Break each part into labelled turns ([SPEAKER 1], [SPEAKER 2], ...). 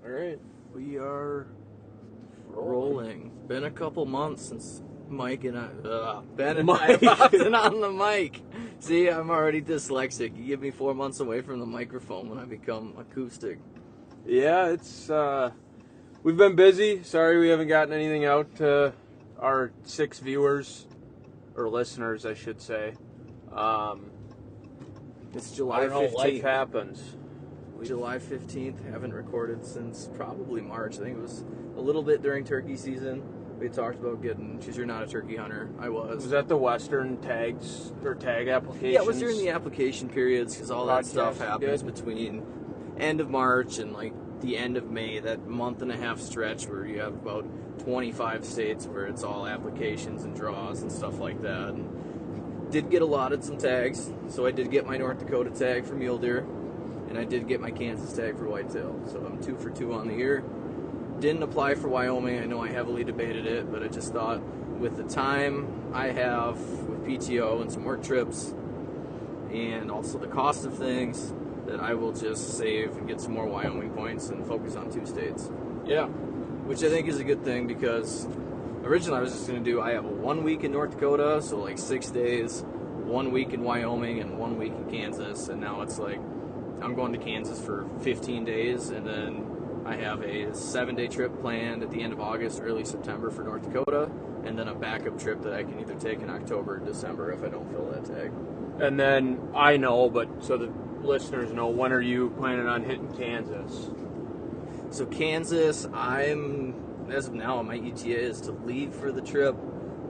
[SPEAKER 1] All right, we are rolling. Been a couple months since Mike and I, Ben and I have been on the mic. See, I'm already dyslexic. You give me 4 months away from the microphone when I become acoustic.
[SPEAKER 2] Yeah, it's we've been busy. Sorry we haven't gotten anything out to our 6 viewers or listeners, I should say.
[SPEAKER 1] It's July 15th.
[SPEAKER 2] Life happens.
[SPEAKER 1] July 15th. Haven't recorded since probably March. I think it was a little bit during turkey season. We talked about getting, because you're not a turkey hunter. I was.
[SPEAKER 2] Was that the Western tags or tag applications?
[SPEAKER 1] Yeah, it was during the application periods because all that stuff happens between end of March and like the end of May, that month and a half stretch where you have about 25 states where it's all applications and draws and stuff like that. And did get allotted some tags, so I did get my North Dakota tag for mule deer, and I did get my Kansas tag for whitetail. So I'm 2 for 2 on the year. Didn't apply for Wyoming. I know I heavily debated it, but I just thought with the time I have with PTO and some work trips and also the cost of things, that I will just save and get some more Wyoming points and focus on 2 states.
[SPEAKER 2] Yeah.
[SPEAKER 1] Which I think is a good thing, because originally I was just going to do, I have a 1 week in North Dakota, so like 6 days, 1 week in Wyoming, and 1 week in Kansas, and now it's like I'm going to Kansas for 15 days, and then I have a 7-day trip planned at the end of August, early September for North Dakota, and then a backup trip that I can either take in October or December if I don't fill that tag.
[SPEAKER 2] And then I know, but so the listeners know, when are you planning on hitting Kansas?
[SPEAKER 1] So Kansas, as of now, my ETA is to leave for the trip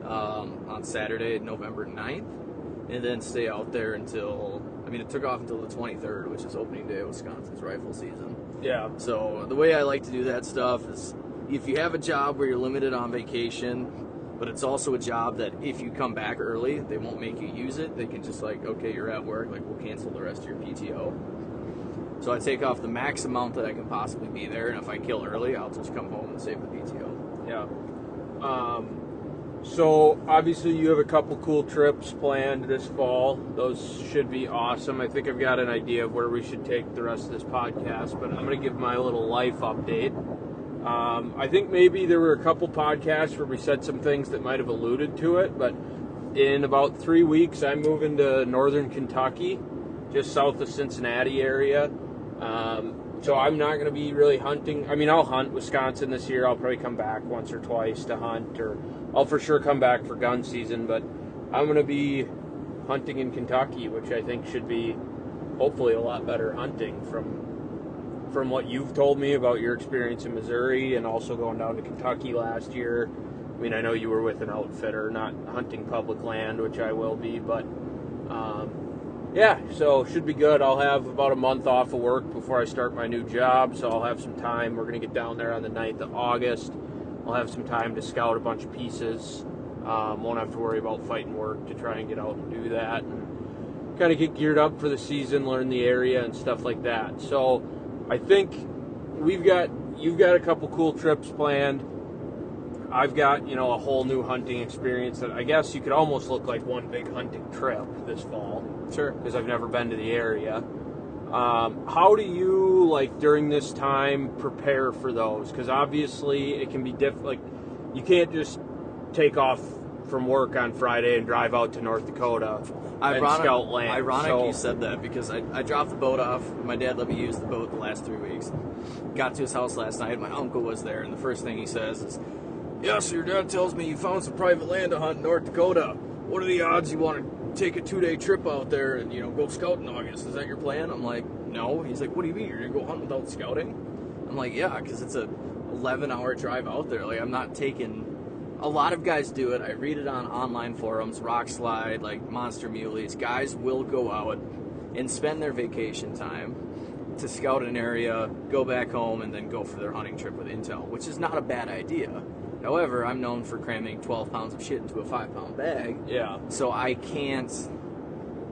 [SPEAKER 1] on Saturday, November 9th, and then stay out there until, it took off until the 23rd, which is opening day of Wisconsin's rifle season.
[SPEAKER 2] Yeah.
[SPEAKER 1] So the way I like to do that stuff is, if you have a job where you're limited on vacation, but it's also a job that if you come back early, they won't make you use it. They can just okay, you're at work, we'll cancel the rest of your PTO. So I take off the max amount that I can possibly be there, and if I kill early, I'll just come home and save the PTO.
[SPEAKER 2] Yeah. So obviously you have a couple cool trips planned this fall. Those should be awesome. I think I've got an idea of where we should take the rest of this podcast, but I'm going to give my little life update. I think maybe there were a couple podcasts where we said some things that might have alluded to it, but in about 3 weeks, I'm moving to northern Kentucky, just south of Cincinnati area. So I'm not going to be really hunting. I'll hunt Wisconsin this year. I'll probably come back once or twice to hunt, or I'll for sure come back for gun season, but I'm going to be hunting in Kentucky, which I think should be hopefully a lot better hunting from what you've told me about your experience in Missouri and also going down to Kentucky last year. I know you were with an outfitter, not hunting public land, which I will be, but yeah, so should be good. I'll have about a month off of work before I start my new job, so I'll have some time. We're going to get down there on the 9th of August. I'll have some time to scout a bunch of pieces. Won't have to worry about fighting work to try and get out and do that, and kind of get geared up for the season, learn the area and stuff like that. So I think you've got a couple cool trips planned. I've got, a whole new hunting experience that I guess you could almost look like one big hunting trip this fall.
[SPEAKER 1] Sure.
[SPEAKER 2] Because I've never been to the area. How do you, during this time, prepare for those? Because obviously it can be different. You can't just take off from work on Friday and drive out to North Dakota and scout land.
[SPEAKER 1] Ironic you said that, because I dropped the boat off. My dad let me use the boat the last 3 weeks. Got to his house last night. My uncle was there, and the first thing he says is, "Yeah, so your dad tells me you found some private land to hunt in North Dakota. What are the odds you want to take a 2-day trip out there and, go scout in August? Is that your plan?" I'm like, "No." He's like, "What do you mean? You're going to go hunt without scouting?" I'm like, "Yeah, because it's a 11-hour drive out there. I'm not taking..." A lot of guys do it. I read it on online forums, Rock Slide, Monster Muleys. Guys will go out and spend their vacation time to scout an area, go back home, and then go for their hunting trip with intel, which is not a bad idea. However, I'm known for cramming 12 pounds of shit into a 5-pound bag.
[SPEAKER 2] Yeah.
[SPEAKER 1] So I can't,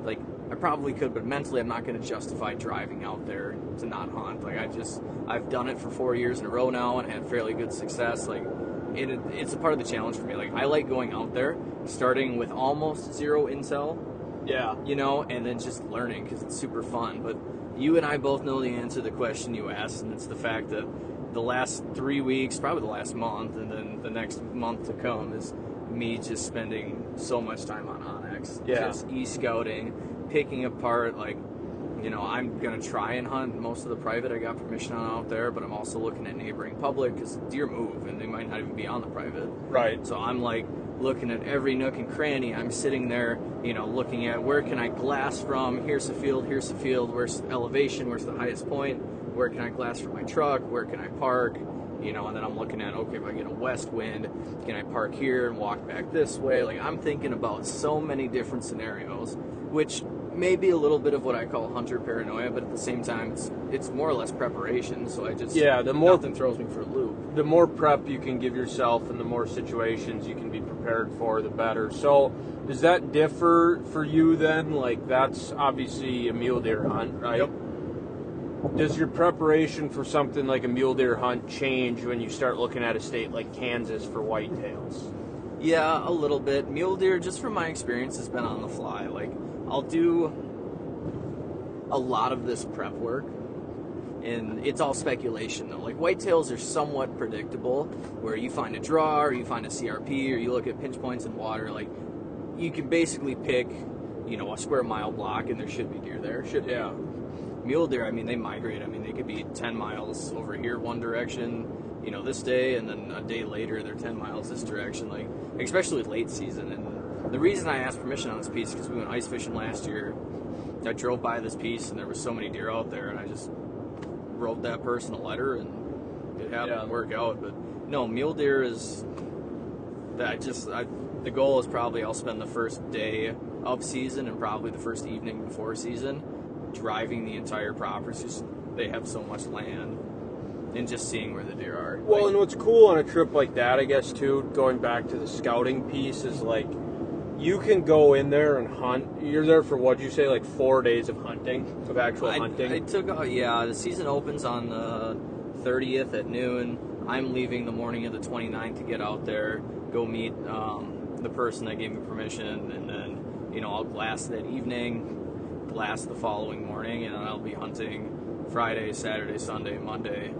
[SPEAKER 1] I probably could, but mentally I'm not going to justify driving out there to not hunt. I've done it for 4 years in a row now and had fairly good success. It's a part of the challenge for me. I like going out there, starting with almost zero intel.
[SPEAKER 2] Yeah.
[SPEAKER 1] And then just learning, because it's super fun. But you and I both know the answer to the question you asked, and it's the fact that the last 3 weeks, probably the last month, and then the next month to come is me just spending so much time on Onyx.
[SPEAKER 2] Yeah.
[SPEAKER 1] Just e-scouting, picking apart, like, you know, I'm going to try and hunt most of the private I got permission on out there, but I'm also looking at neighboring public because deer move and they might not even be on the private.
[SPEAKER 2] Right.
[SPEAKER 1] So I'm like looking at every nook and cranny. I'm sitting there, you know, looking at where can I glass from? Here's the field, where's the elevation, where's the highest point? Where can I glass from my truck? Where can I park? You know, and then I'm looking at, okay, if I get a west wind, can I park here and walk back this way? Like, I'm thinking about so many different scenarios, which may be a little bit of what I call hunter paranoia, but at the same time, it's more or less preparation, so I just, nothing throws me for a loop.
[SPEAKER 2] The more prep you can give yourself and the more situations you can be prepared for, the better. So, does that differ for you then? Like, that's obviously a mule deer hunt, right?
[SPEAKER 1] Yep.
[SPEAKER 2] Does your preparation for something like a mule deer hunt change when you start looking at a state like Kansas for whitetails?
[SPEAKER 1] Yeah, a little bit. Mule deer, just from my experience, has been on the fly. Like, I'll do a lot of this prep work, and it's all speculation, though. Like, whitetails are somewhat predictable, where you find a draw, or you find a CRP, or you look at pinch points in water. Like, you can basically pick, you know, a square mile block, and there should be deer there. Should be.
[SPEAKER 2] Yeah.
[SPEAKER 1] Mule deer, I mean, they migrate. I mean, they could be 10 miles over here one direction, you know, this day, and then a day later they're 10 miles this direction, like, especially late season. And the reason I asked permission on this piece is because we went ice fishing last year. I drove by this piece, and there was so many deer out there, and I just wrote that person a letter, and it happened to work out. But no, mule deer is that the goal is probably I'll spend the first day of season and probably the first evening before season driving the entire property. Just they have so much land, and just seeing where the deer are.
[SPEAKER 2] Well, and what's cool on a trip like that, I guess, too, going back to the scouting piece, is like you can go in there and hunt. You're there for, what'd you say, like 4 days of hunting, of actual hunting?
[SPEAKER 1] I took, the season opens on the 30th at noon. I'm leaving the morning of the 29th to get out there, go meet the person that gave me permission, and then, you know, I'll glass that evening, glass the following morning, and I'll be hunting Friday, Saturday, Sunday, Monday.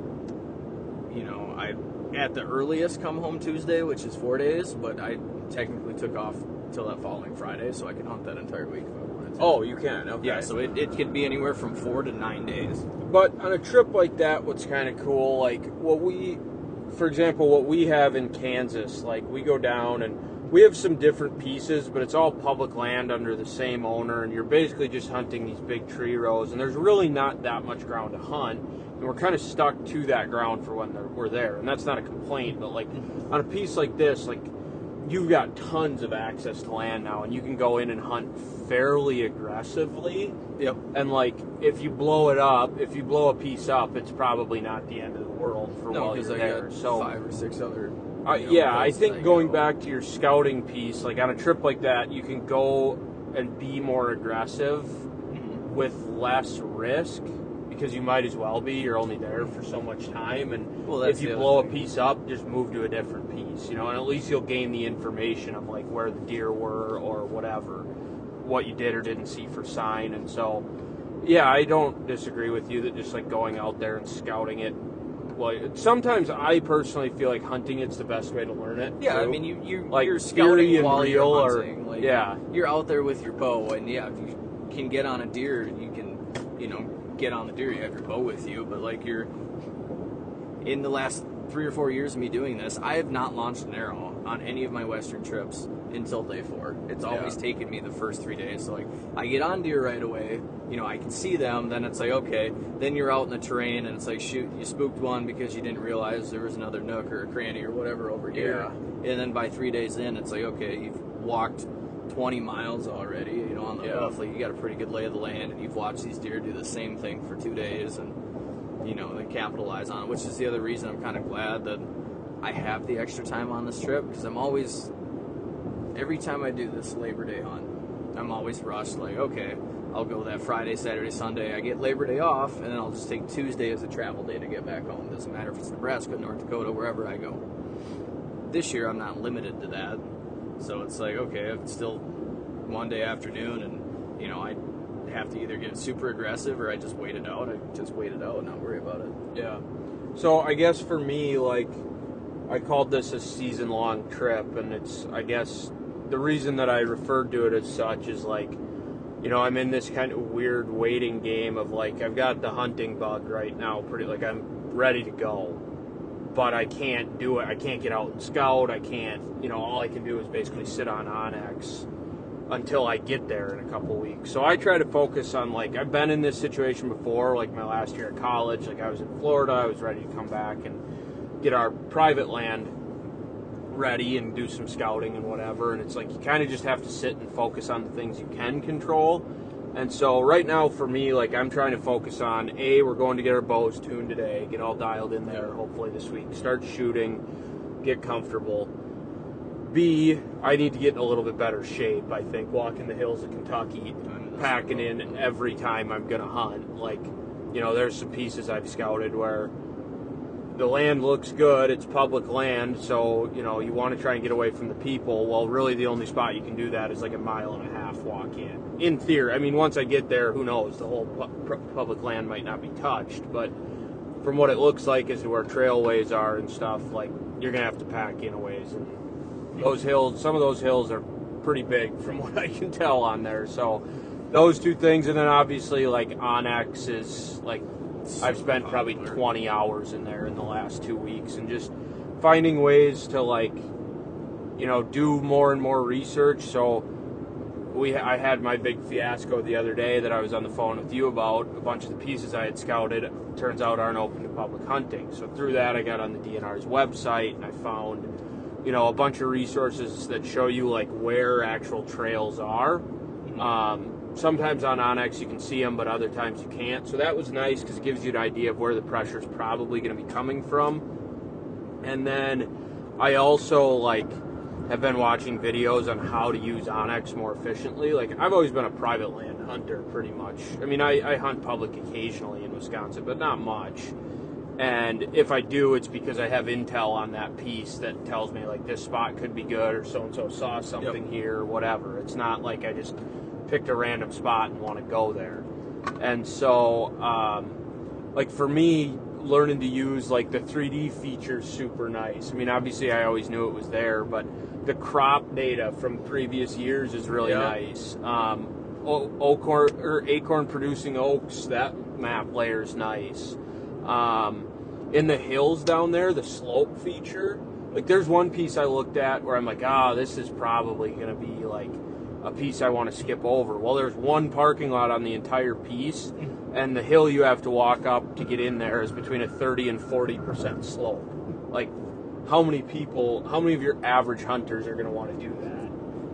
[SPEAKER 1] You know, I at the earliest come home Tuesday, which is 4 days, but I technically took off till that following Friday, so I can hunt that entire week if I wanted to.
[SPEAKER 2] Oh, you can, okay.
[SPEAKER 1] Yeah, so it could be anywhere from 4 to 9 days.
[SPEAKER 2] But on a trip like that, what's kind of cool, like what we have in Kansas, like we go down and we have some different pieces, but it's all public land under the same owner, and you're basically just hunting these big tree rows, and there's really not that much ground to hunt, and we're kind of stuck to that ground for when we're there, and that's not a complaint, but like on a piece like this, like you've got tons of access to land now, and you can go in and hunt fairly aggressively.
[SPEAKER 1] Yep.
[SPEAKER 2] And like if you blow a piece up, it's probably not the end of the world for while you're there. So
[SPEAKER 1] 5 or 6 other.
[SPEAKER 2] I think going back to your scouting piece, like on a trip like that, you can go and be more aggressive with less risk because you might as well be. You're only there for so much time, and if you blow a piece up, just move to a different piece, you know, and at least you'll gain the information of like where the deer were or whatever, what you did or didn't see for sign. And so, yeah, I don't disagree with you that just like going out there and scouting it. Well, sometimes I personally feel like hunting it's the best way to learn it.
[SPEAKER 1] Yeah,
[SPEAKER 2] too.
[SPEAKER 1] I mean you're
[SPEAKER 2] like
[SPEAKER 1] scouting while
[SPEAKER 2] real
[SPEAKER 1] you're hunting. Like,
[SPEAKER 2] yeah,
[SPEAKER 1] you're out there with your bow, and yeah, if you can get on a deer, you can, you know, get on the deer. You have your bow with you, but like you're in the last 3 or 4 years of me doing this, I have not launched an arrow on any of my western trips until day 4. It's always taken me the first 3 days. So like I get on deer right away, you know, I can see them, then it's like, okay, then you're out in the terrain and it's like, shoot, you spooked one because you didn't realize there was another nook or a cranny or whatever over here. And then by 3 days in, it's like, okay, you've walked 20 miles already, you know, on the hoof. Like you got a pretty good lay of the land, and you've watched these deer do the same thing for 2 days, and you know, they capitalize on it, which is the other reason I'm kind of glad that I have the extra time on this trip, because I'm always, every time I do this Labor Day hunt, I'm always rushed, like, okay, I'll go that Friday, Saturday, Sunday, I get Labor Day off, and then I'll just take Tuesday as a travel day to get back home. Doesn't matter if it's Nebraska, North Dakota, wherever I go. This year, I'm not limited to that, so it's like, okay, it's still Monday afternoon, and, you know, I have to either get super aggressive or I just wait it out. I just wait it out and not worry about it.
[SPEAKER 2] Yeah. So I guess for me, like, I called this a season-long trip, and it's, I guess, the reason that I referred to it as such is, like, you know, I'm in this kind of weird waiting game of, like, I've got the hunting bug right now, pretty, like, I'm ready to go, but I can't do it. I can't get out and scout. I can't, you know, all I can do is basically sit on Onyx until I get there in a couple weeks. So I try to focus on, like, I've been in this situation before, like my last year at college. Like, I was in Florida. I was ready to come back and get our private land ready and do some scouting and whatever. And it's like you kind of just have to sit and focus on the things you can control. And so right now for me, like, I'm trying to focus on, A, we're going to get our bows tuned today, get all dialed in there hopefully this week, start shooting, get comfortable. B, I need to get in a little bit better shape, I think, walking the hills of Kentucky, packing in every time I'm going to hunt. Like, you know, there's some pieces I've scouted where the land looks good, it's public land, so, you know, you want to try and get away from the people. Well, really the only spot you can do that is like a 1.5 mile walk in theory. I mean, once I get there, who knows, the whole public land might not be touched, but from what it looks like as to where trailways are and stuff, like, you're going to have to pack in a ways. And those hills, some of those hills are pretty big from what I can tell on there. So those two things, and then obviously, like, Onyx is, like, I've spent probably 20 hours in there in the last 2 weeks, and just finding ways to, like, you know, do more and more research. So I had my big fiasco the other day that I was on the phone with you about. A bunch of the pieces I had scouted, turns out, aren't open to public hunting. So through that, I got on the DNR's website, and I found, you know, a bunch of resources that show you, like, where actual trails are. Sometimes on Onyx you can see them, but other times you can't. So that was nice because it gives you an idea of where the pressure is probably going to be coming from. And then I also, like, have been watching videos on how to use Onyx more efficiently. Like, I've always been a private land hunter pretty much. I mean, I hunt public occasionally in Wisconsin, but not much. And if I do, it's because I have intel on that piece that tells me, like, this spot could be good, or so-and-so saw something here, or whatever. It's not like I just picked a random spot and want to go there. And so, like, for me, learning to use, like, the 3D features super nice. I mean, obviously I always knew it was there, but the crop data from previous years is really nice. Acorn producing oaks, that map layer is nice. In the hills down there, the slope feature, like, there's one piece I looked at where I'm like, this is probably going to be, like, a piece I want to skip over. Well, there's one parking lot on the entire piece, and the hill you have to walk up to get in there is between a 30 and 40% slope. Like, how many of your average hunters are going to want to do that?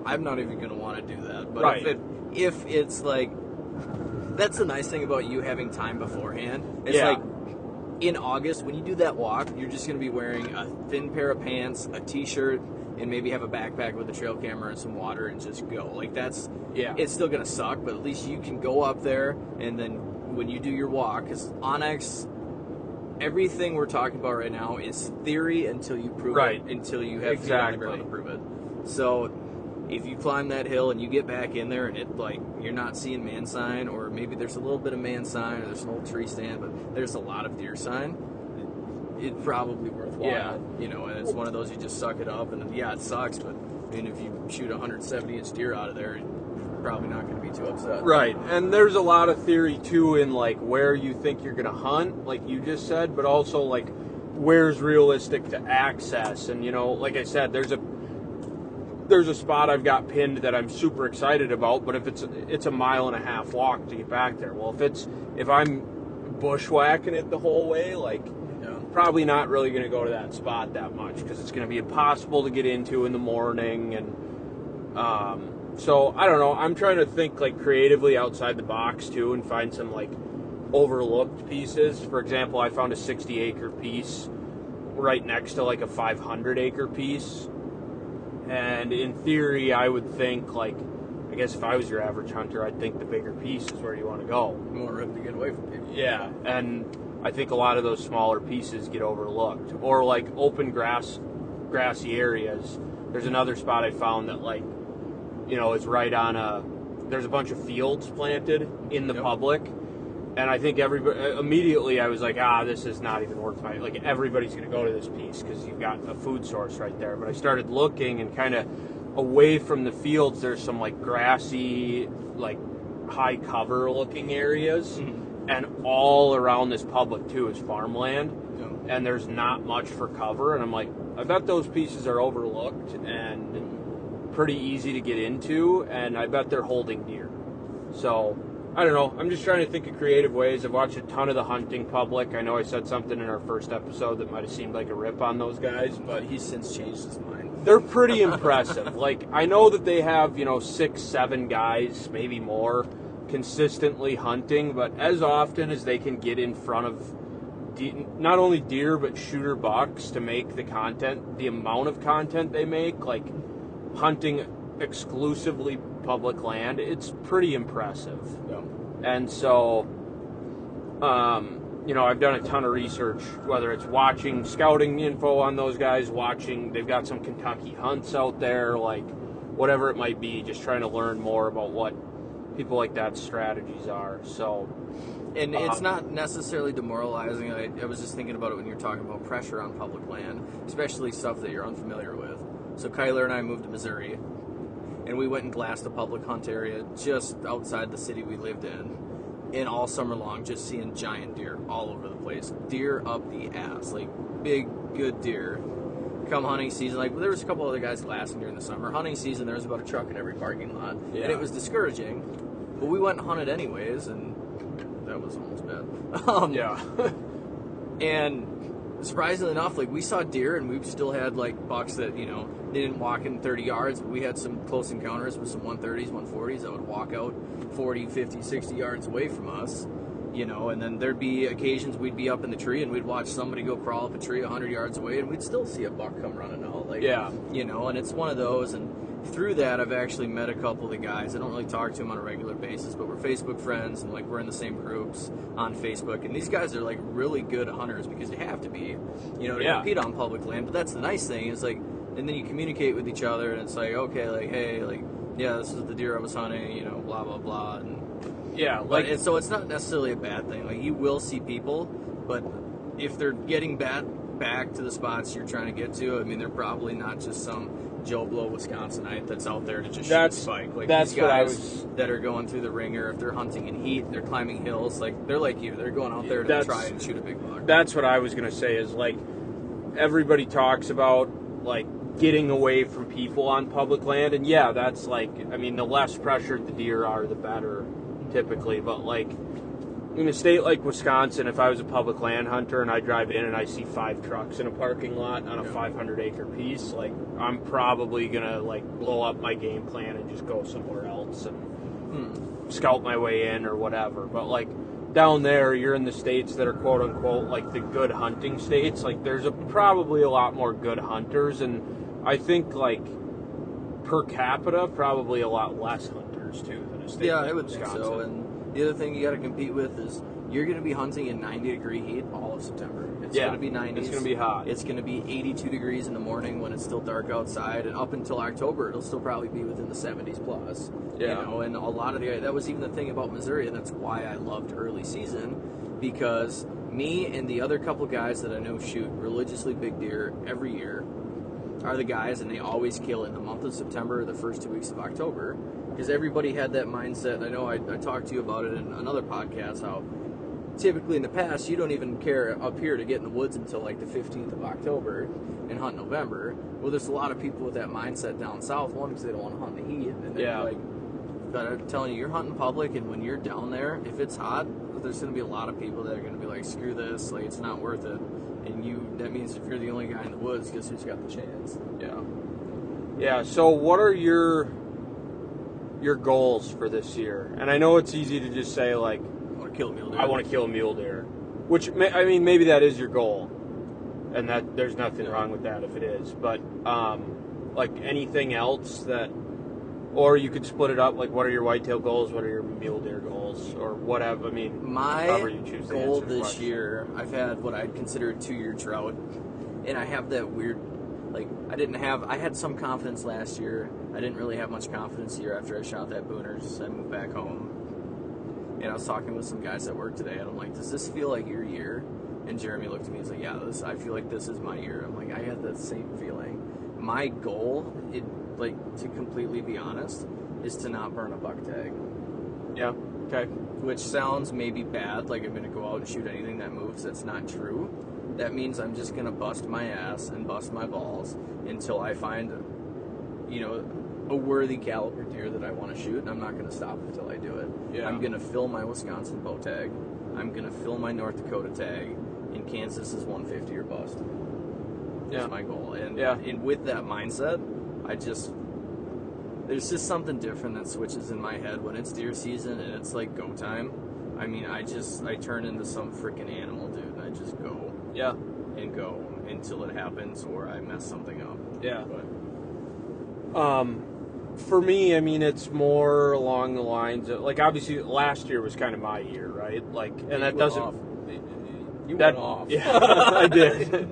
[SPEAKER 1] I'm not even going to want to do that. But
[SPEAKER 2] right.
[SPEAKER 1] if it's like, that's the nice thing about you having time beforehand. It's like, in August, when you do that walk, you're just going to be wearing a thin pair of pants, a t-shirt, and maybe have a backpack with a trail camera and some water and just go. Like, that's, it's still going to suck, but at least you can go up there, and then when you do your walk, because Onyx, everything we're talking about right now is theory until you prove it, until you have feet on the ground to prove it. So if you climb that hill and you get back in there and it, like, you're not seeing man sign, or maybe there's a little bit of man sign, or there's an old tree stand, but there's a lot of deer sign, it's probably worthwhile, you know, and it's one of those you just suck it up, and it sucks, but I mean, if you shoot a 170-inch deer out of there, you're probably not going to be too upset.
[SPEAKER 2] Right, and there's a lot of theory, too, in, like, where you think you're going to hunt, like you just said, but also, like, where's realistic to access, and, you know, like I said, there's a spot I've got pinned that I'm super excited about, but if it's a 1.5 mile walk to get back there, well, if I'm bushwhacking it the whole way, like, probably not really going to go to that spot that much because it's going to be impossible to get into in the morning. And so I don't know, I'm trying to think, like, creatively outside the box too, and find some, like, overlooked pieces. For example, I found a 60-acre piece right next to, like, a 500-acre piece, and in theory I would think, like, I guess if I was your average hunter, I'd think the bigger piece is where you want to go.
[SPEAKER 1] More room to get away from people.
[SPEAKER 2] Yeah, and I think a lot of those smaller pieces get overlooked. Or, like, open grassy areas. There's another spot I found that, like, you know, is right on there's a bunch of fields planted in the public, And I think everybody immediately I was like, this is not even worth my, like, everybody's going to go to this piece because you've got a food source right there. But I started looking, and kind of away from the fields, there's some like grassy, like high cover looking areas, and all around this public too is farmland, and there's not much for cover. And I'm like, I bet those pieces are overlooked and pretty easy to get into, and I bet they're holding deer. So I don't know. I'm just trying to think of creative ways. I've watched a ton of the hunting public. I know I said something in our first episode that might have seemed like a rip on those guys, but
[SPEAKER 1] he's since changed his mind.
[SPEAKER 2] They're pretty impressive. Like, I know that they have, 6, 7 guys, maybe more, consistently hunting, but as often as they can get in front of not only deer, but shooter bucks to make the content, the amount of content they make, like hunting exclusively public land, it's pretty impressive.
[SPEAKER 1] Yeah.
[SPEAKER 2] And so, I've done a ton of research, whether it's watching scouting info on those guys, they've got some Kentucky hunts out there, like whatever it might be, just trying to learn more about what people like that strategies are. So,
[SPEAKER 1] and it's not necessarily demoralizing. I was just thinking about it when you're talking about pressure on public land, especially stuff that you're unfamiliar with. So Kyler and I moved to Missouri, and we went and glassed a public hunt area just outside the city we lived in. And all summer long, just seeing giant deer all over the place. Deer up the ass, like big, good deer. Come hunting season, like there was a couple other guys glassing during the summer. Hunting season, there was about a truck in every parking lot, and it was discouraging. But we went and hunted anyways, and that was almost bad. And surprisingly enough, like we saw deer, and we still had like bucks that they didn't walk in 30 yards, but we had some close encounters with some 130s, 140s that would walk out 40, 50, 60 yards away from us, and then there'd be occasions we'd be up in the tree and we'd watch somebody go crawl up a tree 100 yards away, and we'd still see a buck come running out. And it's one of those. And through that, I've actually met a couple of the guys. I don't really talk to them on a regular basis, but we're Facebook friends, and like we're in the same groups on Facebook. And these guys are like really good hunters because you have to be, to compete on public land. But that's the nice thing is like, and then you communicate with each other, and it's like, okay, like, hey, like, yeah, this is the deer I was hunting, blah blah blah, and and so it's not necessarily a bad thing. Like you will see people, but if they're getting back to the spots you're trying to get to, I mean, they're probably not just some Joe Blow Wisconsinite that's out there to just shoot a spike. Like
[SPEAKER 2] that's
[SPEAKER 1] these guys that are going through the ringer, if they're hunting in heat, they're climbing hills, like they're like you, they're going out there to try and shoot a big buck.
[SPEAKER 2] That's what I was gonna say is like everybody talks about like getting away from people on public land, and that's like, I mean, the less pressured the deer are, the better typically, but like in a state like Wisconsin, if I was a public land hunter and I drive in and I see 5 trucks in a parking lot on a 500-acre piece, like I'm probably gonna like blow up my game plan and just go somewhere else and scout my way in or whatever. But like down there, you're in the states that are quote unquote like the good hunting states. Like there's probably a lot more good hunters, and I think like per capita probably a lot less hunters too than a state like
[SPEAKER 1] I would
[SPEAKER 2] Wisconsin.
[SPEAKER 1] think so. And the other thing you got to compete with is you're going to be hunting in 90-degree heat all of September. It's going to be 90s.
[SPEAKER 2] It's going to be hot.
[SPEAKER 1] It's going to be 82 degrees in the morning when it's still dark outside, and up until October, it'll still probably be within the 70s plus. And a lot of that was even the thing about Missouri, and that's why I loved early season, because me and the other couple guys that I know shoot religiously big deer every year are the guys, and they always kill in the month of September or the first 2 weeks of October, because everybody had that mindset. I know I talked to you about it in another podcast, how typically in the past you don't even care up here to get in the woods until like the 15th of October and hunt November. Well, there's a lot of people with that mindset down south, one, because they don't want to hunt in the heat, and then but I'm telling you, you're hunting public, and when you're down there, if it's hot, there's going to be a lot of people that are going to be like, screw this, like it's not worth it. And that means if you're the only guy in the woods, guess who's got the chance?
[SPEAKER 2] So what are your goals for this year? And I know it's easy to just say like,
[SPEAKER 1] I want to kill a mule deer.
[SPEAKER 2] I want to kill a mule deer, which I mean maybe that is your goal, and that there's nothing wrong with that if it is. But like anything else that, or you could split it up. Like, what are your whitetail goals? What are your mule deer goals? Or whatever. I mean,
[SPEAKER 1] my
[SPEAKER 2] you choose to
[SPEAKER 1] goal
[SPEAKER 2] answer the
[SPEAKER 1] this
[SPEAKER 2] question.
[SPEAKER 1] year, I've had what I'd consider a 2-year drought, and I have that weird, like, I had some confidence last year. I didn't really have much confidence the year after I shot that Booners. I moved back home. And I was talking with some guys at work today, and I'm like, does this feel like your year? And Jeremy looked at me and was like, yeah, I feel like this is my year. I'm like, I had that same feeling. My goal, to completely be honest, is to not burn a buck tag.
[SPEAKER 2] Yeah. Okay.
[SPEAKER 1] Which sounds maybe bad, like I'm going to go out and shoot anything that moves. That's not true. That means I'm just going to bust my ass and bust my balls until I find, a worthy caliber deer that I want to shoot, and I'm not going to stop until I do it.
[SPEAKER 2] Yeah.
[SPEAKER 1] I'm going to fill my Wisconsin bow tag. I'm going to fill my North Dakota tag, and Kansas is 150 or bust. That's my goal. And with that mindset, there's just something different that switches in my head when it's deer season and it's like go time. I mean, I turn into some freaking animal, dude. I just go.
[SPEAKER 2] Yeah.
[SPEAKER 1] And go until it happens or I mess something up.
[SPEAKER 2] Yeah. For me, I mean, it's more along the lines of, like, obviously last year was kind of my year, right? Like, and that doesn't...
[SPEAKER 1] You went off.
[SPEAKER 2] Yeah, I did.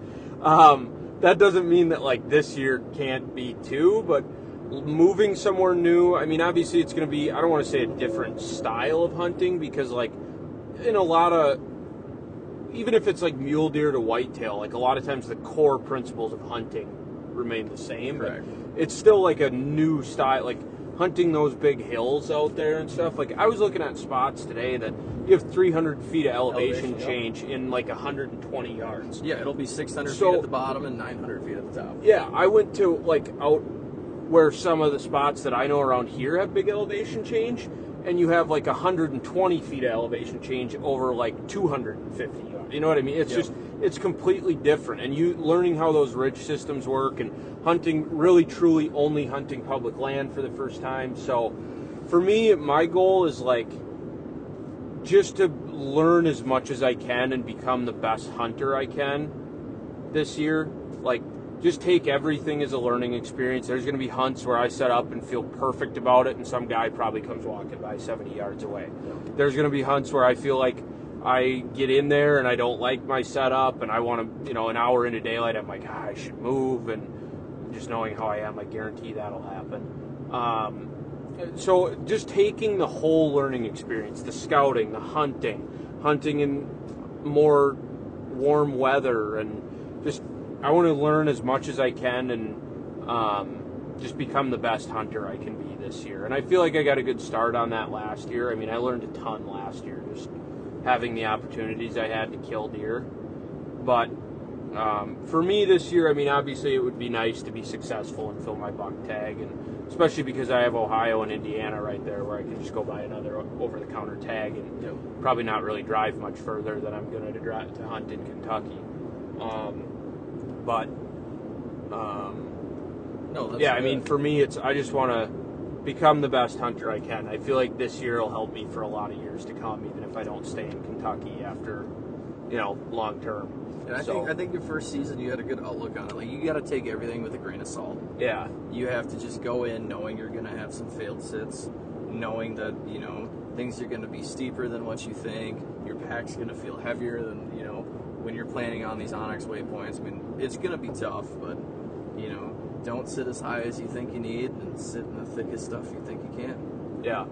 [SPEAKER 2] That doesn't mean that, like, this year can't be too, but moving somewhere new, I mean, obviously it's going to be, I don't want to say a different style of hunting, because, like, in a lot of, even if it's like mule deer to whitetail, like, a lot of times the core principles of hunting remain the same.
[SPEAKER 1] Correct.
[SPEAKER 2] But it's still like a new style, like hunting those big hills out there and stuff. Like, I was looking at spots today that you have 300 feet of elevation change in like 120 yards.
[SPEAKER 1] Yeah, it'll be 600 feet at the bottom and 900 feet at the top.
[SPEAKER 2] Yeah, I went to like out where some of the spots that I know around here have big elevation change, and you have like 120 feet of elevation change over like 250 yards. You know what I mean? It's just, it's completely different. And you learning how those ridge systems work and hunting, really truly only hunting public land for the first time. So for me, my goal is like just to learn as much as I can and become the best hunter I can this year. Like, just take everything as a learning experience. There's going to be hunts where I set up and feel perfect about it, and some guy probably comes walking by 70 yards away. There's going to be hunts where I feel like I get in there and I don't like my setup, and I want to, an hour into daylight, I'm like, I should move, and just knowing how I am, I guarantee that'll happen. So just taking the whole learning experience, the scouting, the hunting in more warm weather, and just I want to learn as much as I can and just become the best hunter I can be this year. And I feel like I got a good start on that last year. I mean, I learned a ton last year just having the opportunities I had to kill deer. But for me this year, I mean, obviously it would be nice to be successful and fill my buck tag, and especially because I have Ohio and Indiana right there where I can just go buy another over-the-counter tag and probably not really drive much further than I'm going to hunt in Kentucky. I mean, for me, I just want to become the best hunter I can. I feel like this year will help me for a lot of years to come, even if I don't stay in Kentucky after, long term.
[SPEAKER 1] And I think your first season, you had a good outlook on it. Like, you got to take everything with a grain of salt.
[SPEAKER 2] Yeah.
[SPEAKER 1] You have to just go in knowing you're going to have some failed sits, knowing that, things are going to be steeper than what you think. Your pack's going to feel heavier than, when you're planning on these Onyx waypoints. I mean, it's going to be tough, but, don't sit as high as you think you need and sit in the thickest stuff you think you can.
[SPEAKER 2] Yeah.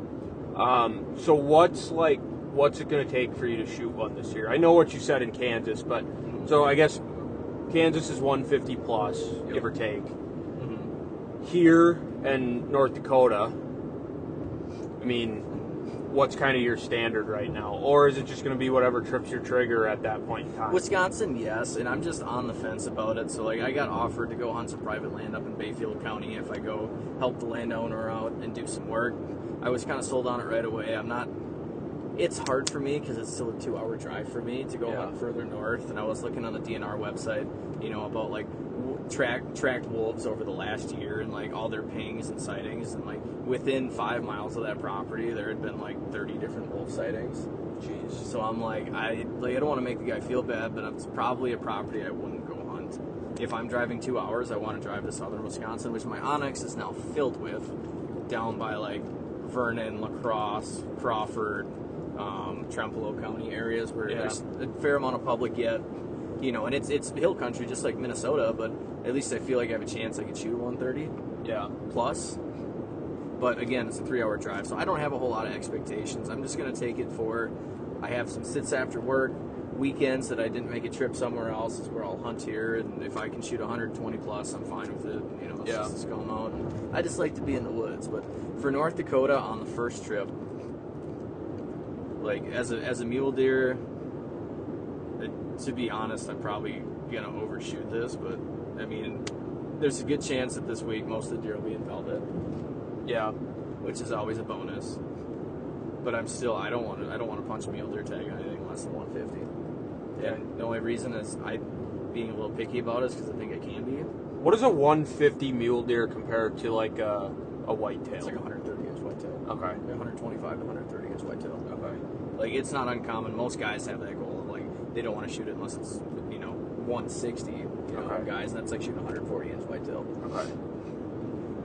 [SPEAKER 2] So what's it going to take for you to shoot one this year? I know what you said in Kansas, but so I guess Kansas is 150 plus, give or take. Mm-hmm. Here in North Dakota, I mean, what's kind of your standard right now? Or is it just going to be whatever trips your trigger at that point in time?
[SPEAKER 1] Wisconsin, yes, and I'm just on the fence about it. So, like, I got offered to go hunt some private land up in Bayfield County if I go help the landowner out and do some work. I was kind of sold on it right away. It's hard for me because it's still a 2-hour drive for me to go hunt further north, and I was looking on the DNR website, about, like, tracked wolves over the last year and like all their pings and sightings, and like within 5 miles of that property there had been like 30 different wolf sightings. Jeez. So I'm like, I don't want to make the guy feel bad, but it's probably a property I wouldn't go hunt. If I'm driving 2 hours, I want to drive to southern Wisconsin, which my Onyx is now filled with, down by like Vernon, La Crosse, Crawford, Trempealeau County areas where there's a fair amount of public yet. And it's hill country just like Minnesota, but at least I feel like I have a chance I could shoot 130.
[SPEAKER 2] Yeah.
[SPEAKER 1] Plus. But again, it's a 3-hour drive, so I don't have a whole lot of expectations. I'm just going to take it for, I have some sits after work, weekends that I didn't make a trip somewhere else is where I'll hunt here, and if I can shoot 120 plus, I'm fine with it. You know, it's just going out. And I just like to be in the woods. But for North Dakota on the first trip, like as a mule deer, to be honest, I'm probably gonna overshoot this, but I mean, there's a good chance that this week most of the deer will be in velvet.
[SPEAKER 2] Yeah,
[SPEAKER 1] which is always a bonus. But I'm still, I don't want to punch a mule deer tag on anything less than 150. And the only reason is I being a little picky about it is because I think I can be.
[SPEAKER 2] What does a 150 mule deer compare to like a whitetail?
[SPEAKER 1] It's like a 130 inch whitetail.
[SPEAKER 2] Okay.
[SPEAKER 1] 125 to 130 inch whitetail.
[SPEAKER 2] Okay.
[SPEAKER 1] Like, it's not uncommon. Most guys have that goal of like they don't want to shoot it unless it's 160. Guys, and that's like shooting 140 inch whitetail.
[SPEAKER 2] Okay.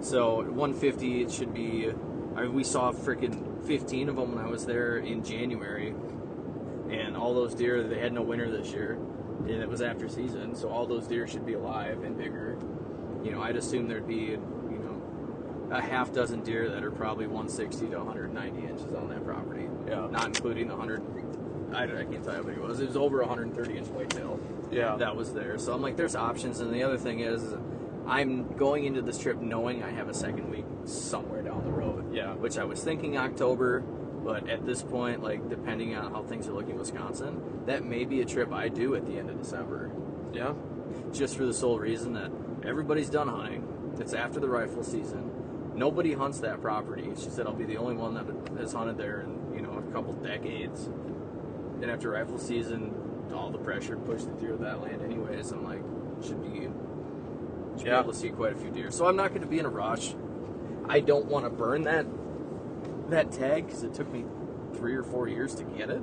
[SPEAKER 1] So 150, it should be. I mean, we saw freaking 15 of them when I was there in January, and all those deer, they had no winter this year, and it was after season, so all those deer should be alive and bigger. I'd assume there'd be, a half dozen deer that are probably 160 to 190 inches on that property.
[SPEAKER 2] Yeah.
[SPEAKER 1] Not including the 100. I can't tell you how big it was. It was over 130 inch whitetail.
[SPEAKER 2] Yeah.
[SPEAKER 1] That was there. So I'm like, there's options, and the other thing is, I'm going into this trip knowing I have a second week somewhere down the road.
[SPEAKER 2] Yeah.
[SPEAKER 1] Which I was thinking October, but at this point, like, depending on how things are looking in Wisconsin, that may be a trip I do at the end of December.
[SPEAKER 2] Yeah.
[SPEAKER 1] Just for the sole reason that everybody's done hunting. It's after the rifle season. Nobody hunts that property. She said I'll be the only one that has hunted there in, a couple decades. And after rifle season, all the pressure pushed it through that land anyways. I'm like, should be able to see quite a few deer. So I'm not going to be in a rush. I don't want to burn that tag because it took me 3 or 4 years to get it.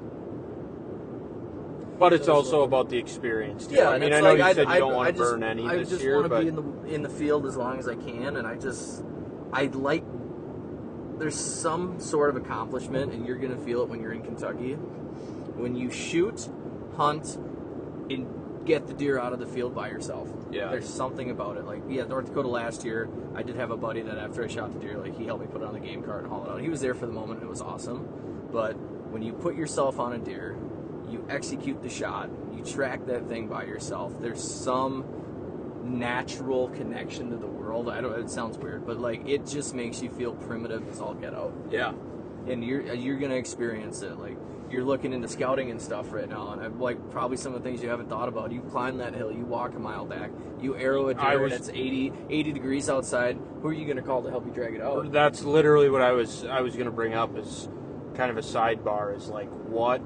[SPEAKER 2] But it's also about the experience, too.
[SPEAKER 1] Yeah,
[SPEAKER 2] I mean, I know you said you don't want to burn any this year,
[SPEAKER 1] but I just want to be in the field as long as I can, and there's some sort of accomplishment, and you're going to feel it when you're in Kentucky. When you shoot, hunt, and get the deer out of the field by yourself.
[SPEAKER 2] Yeah.
[SPEAKER 1] There's something about it. Like, North Dakota last year, I did have a buddy that after I shot the deer, like, he helped me put it on the game cart and haul it out. He was there for the moment, and it was awesome. But when you put yourself on a deer, you execute the shot, you track that thing by yourself, there's some natural connection to the world. It sounds weird, but like, it just makes you feel primitive as all get out.
[SPEAKER 2] Yeah.
[SPEAKER 1] And you're gonna experience it. Like, you're looking into scouting and stuff right now, and I'm like, probably some of the things you haven't thought about. You climb that hill, you walk a mile back, you arrow a deer, and it's 80 degrees outside. Who are you gonna call to help you drag it out?
[SPEAKER 2] That's literally what I was gonna bring up as kind of a sidebar. Is like, what